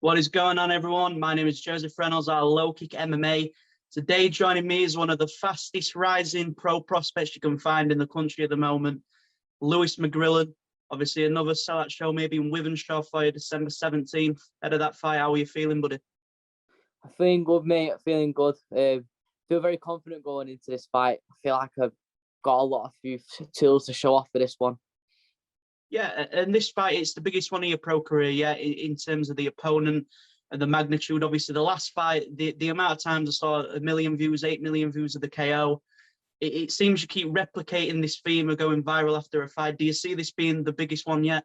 What is going on, everyone? My name is Joe Reynolds of LowKickMMA. Today, joining me is one of the fastest rising pro prospects you can find in the country at the moment, Lewis McGrillen. Obviously, another sellout show maybe in Withenshaw for you, December 17th. Ahead of that fight, how are you feeling, buddy? I'm feeling good, mate. Feeling good. Feel very confident going into this fight. I feel like I've got a few tools to show off for this one. Yeah, and this fight, it's the biggest one of your pro career, yeah, in terms of the opponent and the magnitude. Obviously, the last fight, the amount of times I saw 1 million views, 8 million views of the KO. It seems you keep replicating this theme of going viral after a fight. Do you see this being the biggest one yet?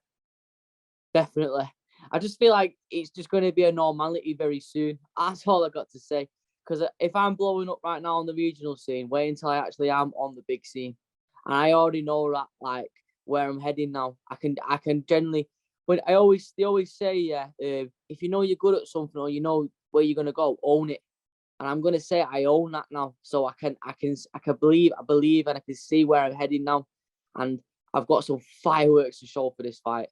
Definitely. I just feel like it's just going to be a normality very soon. That's all I got to say. Because if I'm blowing up right now on the regional scene, wait until I actually am on the big scene. And I already know that, like, where I'm heading now. I can generally, they always say, yeah, if you know you're good at something or you know where you're gonna go, own it. And I'm gonna say I own that now. So I believe, and I can see where I'm heading now. And I've got some fireworks to show for this fight.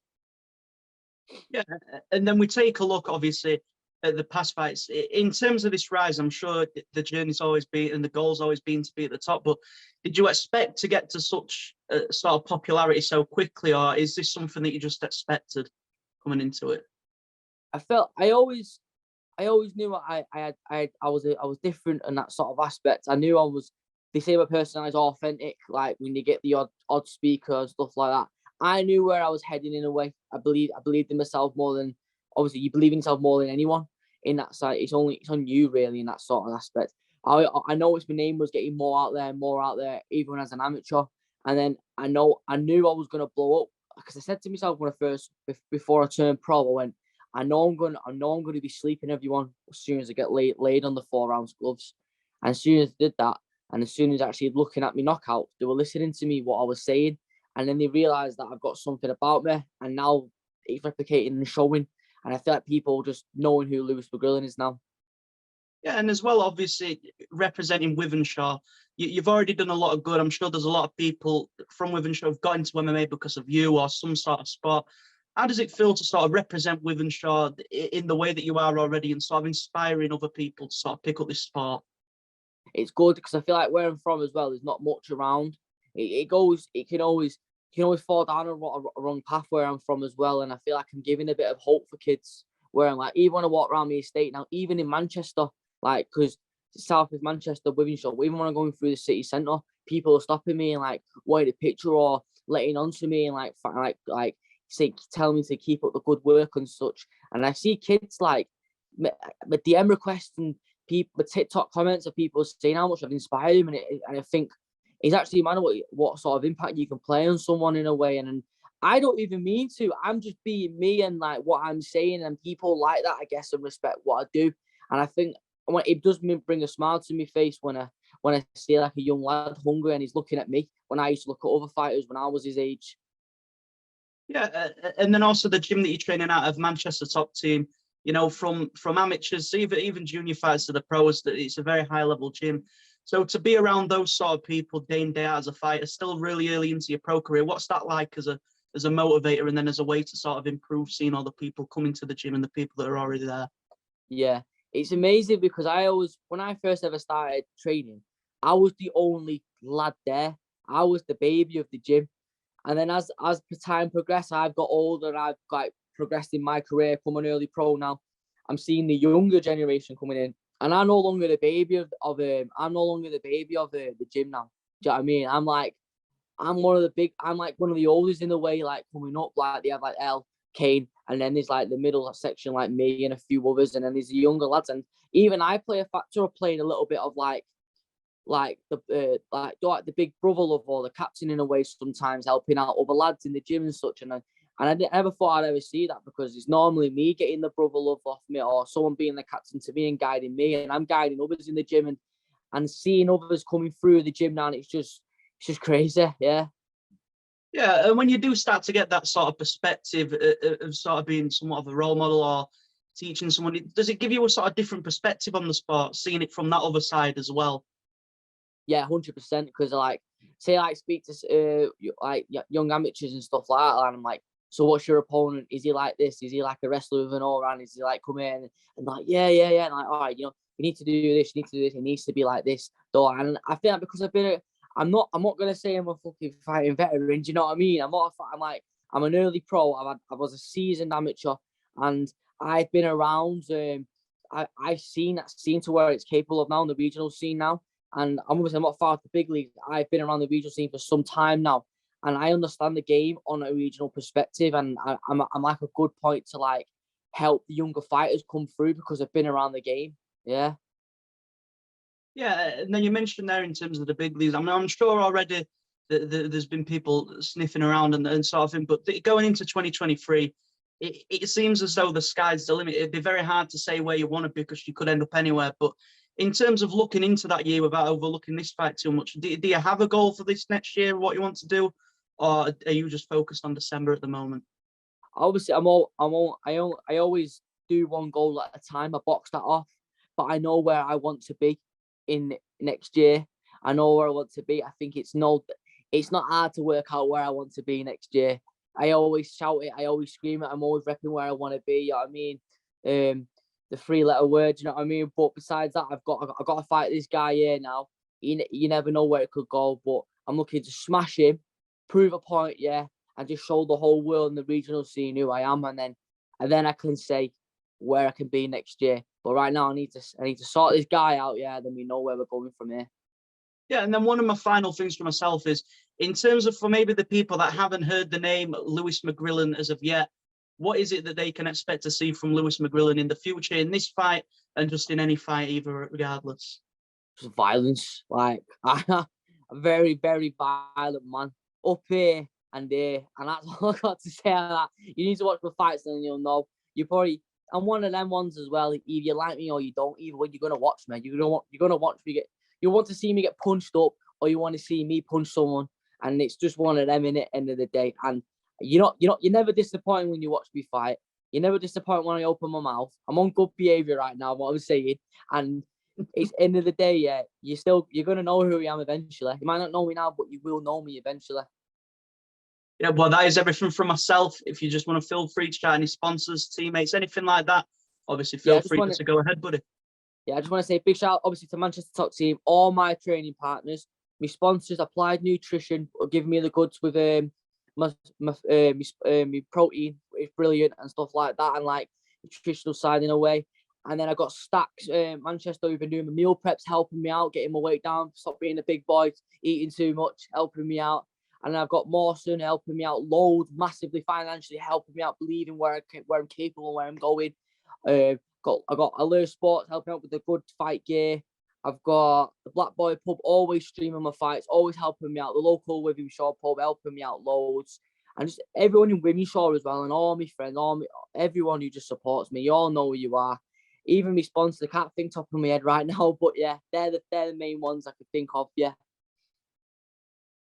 Yeah, and then we take a look, obviously, at the past fights. In terms of this rise, I'm sure the journey's always been and the goal's always been to be at the top. But did you expect to get to such sort of popularity so quickly, or is this something that you just expected coming into it? I always knew I was different in that sort of aspect. I knew I was. They say my personality is authentic, like when you get the odd speaker and stuff like that. I knew where I was heading in a way. I believed in myself more than, obviously you believe in yourself more than anyone in that side. It's on you really in that sort of aspect. I noticed my name was getting more out there, even as an amateur. And then I knew I was gonna blow up because I said to myself before I turned pro, I went, I know I'm gonna be sleeping everyone as soon as I get laid on the 4-ounce gloves. And as soon as I did that, and as soon as actually looking at me knockouts, they were listening to me what I was saying. And then they realised that I've got something about me, and now it's replicating and showing. And I feel like people just knowing who Lewis McGrillen is now. Yeah, and as well, obviously, representing Withenshaw, you've already done a lot of good. I'm sure there's a lot of people from Withenshaw who've got into MMA because of you or some sort of sport. How does it feel to sort of represent Withenshaw in the way that you are already and sort of inspiring other people to sort of pick up this sport? It's good because I feel like where I'm from as well, there's not much around. It can always fall down a wrong path where I'm from as well. And I feel like I'm giving a bit of hope for kids where I'm like, even when I walk around the estate now, even in Manchester, like, because south of Manchester, Withenshaw, even when I'm going through the city centre, people are stopping me and like wanting a picture or letting on to me and like telling me to keep up the good work and such. And I see kids like the DM requests and people, TikTok comments of people saying how much I've inspired them, and I think it's actually matter what sort of impact you can play on someone in a way. And I don't even mean to. I'm just being me and like what I'm saying, and people like that, I guess, and respect what I do. And I think it does bring a smile to my face when I see like a young lad hungry and he's looking at me when I used to look at other fighters when I was his age. Yeah, and then also the gym that you're training out of, Manchester top team. You know, from amateurs, even junior fighters to the pros, that it's a very high level gym. So to be around those sort of people day in, day out as a fighter, still really early into your pro career, what's that like as a motivator and then as a way to sort of improve seeing all the people coming to the gym and the people that are already there? Yeah, it's amazing because when I first ever started training, I was the only lad there. I was the baby of the gym. And then as time progressed, I've got older. I've like progressed in my career, coming early pro now. I'm seeing the younger generation coming in, and I'm no longer the baby of the gym now. Do you know what I mean? I'm like one of the oldest in the way, like coming up. Like they have like Kane, and then there's like the middle section, like me and a few others, and then there's the younger lads. And even I play a factor of playing a little bit of like the big brother love or the captain in a way, sometimes helping out other lads in the gym and such. And I never thought I'd ever see that because it's normally me getting the brother love off me or someone being the captain to me and guiding me, and I'm guiding others in the gym and seeing others coming through the gym now. And it's just crazy, yeah. Yeah, and when you do start to get that sort of perspective of sort of being somewhat of a role model or teaching someone, does it give you a sort of different perspective on the sport, seeing it from that other side as well? Yeah, 100%. Because like, say, like speak to like young amateurs and stuff like that, and I'm like, so what's your opponent? Is he like this? Is he like a wrestler with an aura? And is he like, come in and like, yeah. And like, all right, you need to do this, you need to do this. It needs to be like this, though. And I feel like because I'm not gonna say I'm a fucking fighting veteran. Do you know what I mean? I'm an early pro. I was a seasoned amateur, and I've been around. I've seen to where it's capable of now in the regional scene now. And I'm not far off the big league. I've been around the regional scene for some time now, and I understand the game on a regional perspective. And I'm like a good point to like help the younger fighters come through because I've been around the game. Yeah. Yeah, and then you mentioned there in terms of the big leagues. I mean, I'm sure already that there's been people sniffing around and sort of thing, but going into 2023, it seems as though the sky's the limit. It'd be very hard to say where you want to be because you could end up anywhere. But in terms of looking into that year without overlooking this fight too much, do you have a goal for this next year, what you want to do? Or are you just focused on December at the moment? Obviously, I always do one goal at a time. I box that off, but I know where I want to be in next year. I know where I want to be. I think it's not hard to work out where I want to be next year. I always shout it. I always scream it. I'm always repping where I want to be. You know what I mean? The 3-letter words. You know what I mean? But besides that, I've got to fight this guy here now. You never know where it could go, but I'm looking to smash him, prove a point, yeah, and just show the whole world in the regional scene who I am, and then I can say where I can be next year. But right now, I need to sort this guy out, yeah. Then we know where we're going from here. Yeah, and then one of my final things for myself is, in terms of for maybe the people that haven't heard the name Lewis McGrillen as of yet, what is it that they can expect to see from Lewis McGrillen in the future, in this fight, and just in any fight, either, regardless? Just violence, like a very, very violent man, up here and there, and that's all I got to say on that. You need to watch the fights, and you'll know. I'm one of them ones as well. Either you like me or you don't. Either way, you're gonna watch me. You're gonna watch me you want to see me get punched up, or you want to see me punch someone, and it's just one of them in the end of the day. And you're never disappointed when you watch me fight. You're never disappointed when I open my mouth. I'm on good behavior right now, what I'm saying. And it's end of the day, yeah, you're gonna know who I am eventually. You might not know me now, but you will know me eventually. Yeah, well, that is everything from myself. If you just want to feel free to chat any sponsors, teammates, anything like that, obviously feel free to go ahead, buddy. Yeah, I just want to say a big shout out, obviously, to Manchester Top Team, all my training partners, my sponsors, Applied Nutrition, are giving me the goods with my protein is brilliant and stuff like that, and like nutritional side in a way. And then I got Stacks, Manchester, who've been doing my meal preps, helping me out, getting my weight down, stop being a big boy, eating too much, helping me out. And I've got Mawson helping me out loads, massively financially helping me out, believing where I'm capable and where I'm going. I got Alert Sports helping out with the good fight gear. I've got the Black Boy Pub always streaming my fights, always helping me out. The local Witham Shaw Pub helping me out loads. And just everyone in Witham Shaw as well, and all my friends, everyone who just supports me. You all know who you are. Even my sponsors, I can't think top of my head right now, but yeah, they're the main ones I could think of, yeah.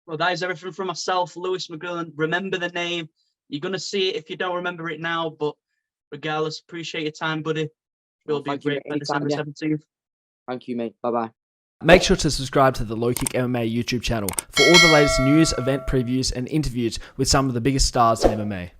Well, that is everything from myself, Lewis McGrillen. Remember the name. You're going to see it if you don't remember it now, but regardless, appreciate your time, buddy. It'll be great for December 17th. Thank you, mate. Bye-bye. Make sure to subscribe to the LowKick MMA YouTube channel for all the latest news, event previews, and interviews with some of the biggest stars in MMA.